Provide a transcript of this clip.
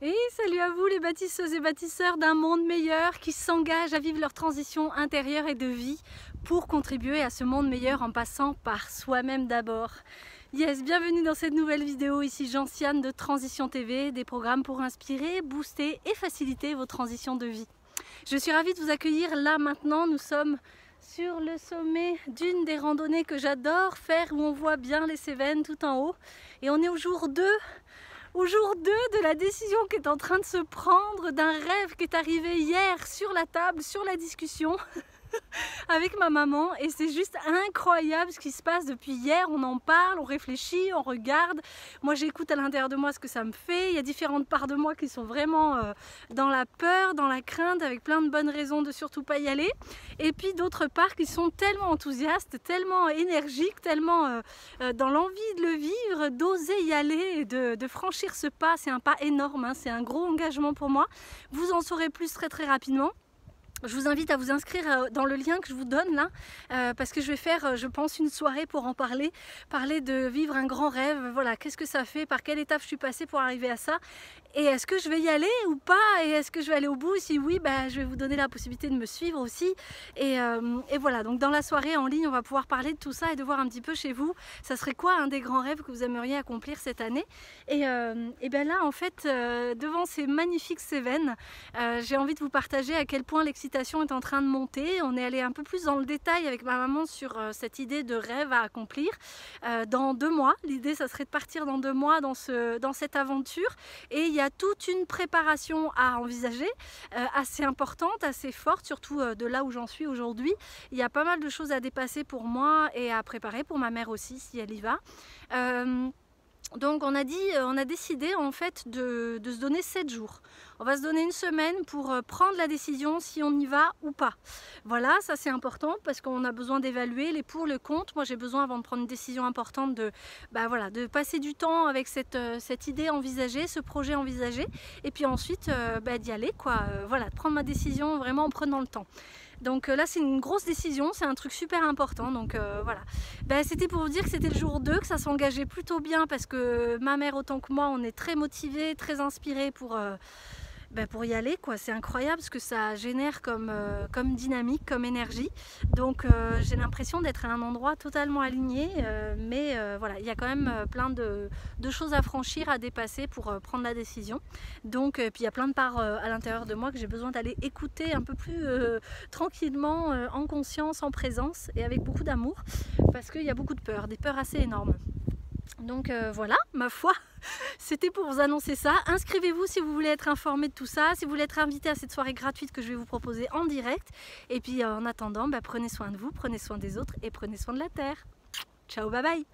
Et salut à vous les bâtisseuses et bâtisseurs d'un monde meilleur qui s'engagent à vivre leur transition intérieure et de vie pour contribuer à ce monde meilleur en passant par soi-même d'abord. Yes, bienvenue dans cette nouvelle vidéo, ici Gentiane de Transition TV, des programmes pour inspirer, booster et faciliter vos transitions de vie. Je suis ravie de vous accueillir là maintenant, nous sommes sur le sommet d'une des randonnées que j'adore faire où on voit bien les Cévennes tout en haut et on est au jour 2 de la décision qui est en train de se prendre, d'un rêve qui est arrivé hier sur la table, sur la discussion avec ma maman, et c'est juste incroyable ce qui se passe depuis hier. On en parle, on réfléchit, on regarde. Moi j'écoute à l'intérieur de moi ce que ça me fait. Il y a différentes parts de moi qui sont vraiment dans la peur, dans la crainte, avec plein de bonnes raisons de surtout pas y aller, et puis d'autres parts qui sont tellement enthousiastes, tellement énergiques, tellement dans l'envie de le vivre, d'oser y aller et de franchir ce pas. C'est un pas énorme, hein, c'est un gros engagement pour moi. Vous en saurez plus très rapidement. Je vous invite à vous inscrire dans le lien que je vous donne là, parce que je vais faire, je pense, une soirée pour en parler de vivre un grand rêve. Voilà, qu'est-ce que ça fait, par quelle étape je suis passée pour arriver à ça, et est-ce que je vais y aller ou pas, et est-ce que je vais aller au bout? Si oui, bah, je vais vous donner la possibilité de me suivre aussi, et voilà, donc dans la soirée en ligne on va pouvoir parler de tout ça et de voir un petit peu chez vous, ça serait quoi un des grands rêves que vous aimeriez accomplir cette année. Et bien là en fait, devant ces magnifiques Cévennes, j'ai envie de vous partager à quel point l'excitation est en train de monter. On est allé un peu plus dans le détail avec ma maman sur cette idée de rêve à accomplir dans 2 mois. L'idée, ça serait de partir dans 2 mois dans cette aventure, et il y a toute une préparation à envisager, assez importante, assez forte, surtout de là où j'en suis aujourd'hui. Il y a pas mal de choses à dépasser pour moi et à préparer pour ma mère aussi si elle y va. Donc on a décidé en fait de se donner 7 jours. On va se donner une semaine pour prendre la décision si on y va ou pas. Voilà, ça c'est important parce qu'on a besoin d'évaluer les pour, le contre. Moi j'ai besoin, avant de prendre une décision importante, de passer du temps avec cette idée envisagée, ce projet envisagé, et puis ensuite d'y aller quoi. Voilà, de prendre ma décision vraiment en prenant le temps. Donc là c'est une grosse décision, c'est un truc super important, donc voilà. C'était pour vous dire que c'était le jour 2, que ça s'engageait plutôt bien parce que ma mère autant que moi on est très motivés, très inspirés pour y aller quoi. C'est incroyable ce que ça génère comme dynamique, comme énergie. Donc j'ai l'impression d'être à un endroit totalement aligné, mais voilà, il y a quand même plein de choses à franchir, à dépasser pour prendre la décision. Donc puis il y a plein de parts à l'intérieur de moi que j'ai besoin d'aller écouter un peu plus tranquillement, en conscience, en présence et avec beaucoup d'amour, parce qu'il y a beaucoup de peurs, des peurs assez énormes. Donc voilà, ma foi, c'était pour vous annoncer ça. Inscrivez-vous si vous voulez être informé de tout ça, si vous voulez être invité à cette soirée gratuite que je vais vous proposer en direct. Et puis en attendant, prenez soin de vous, prenez soin des autres et prenez soin de la terre. Ciao, bye bye.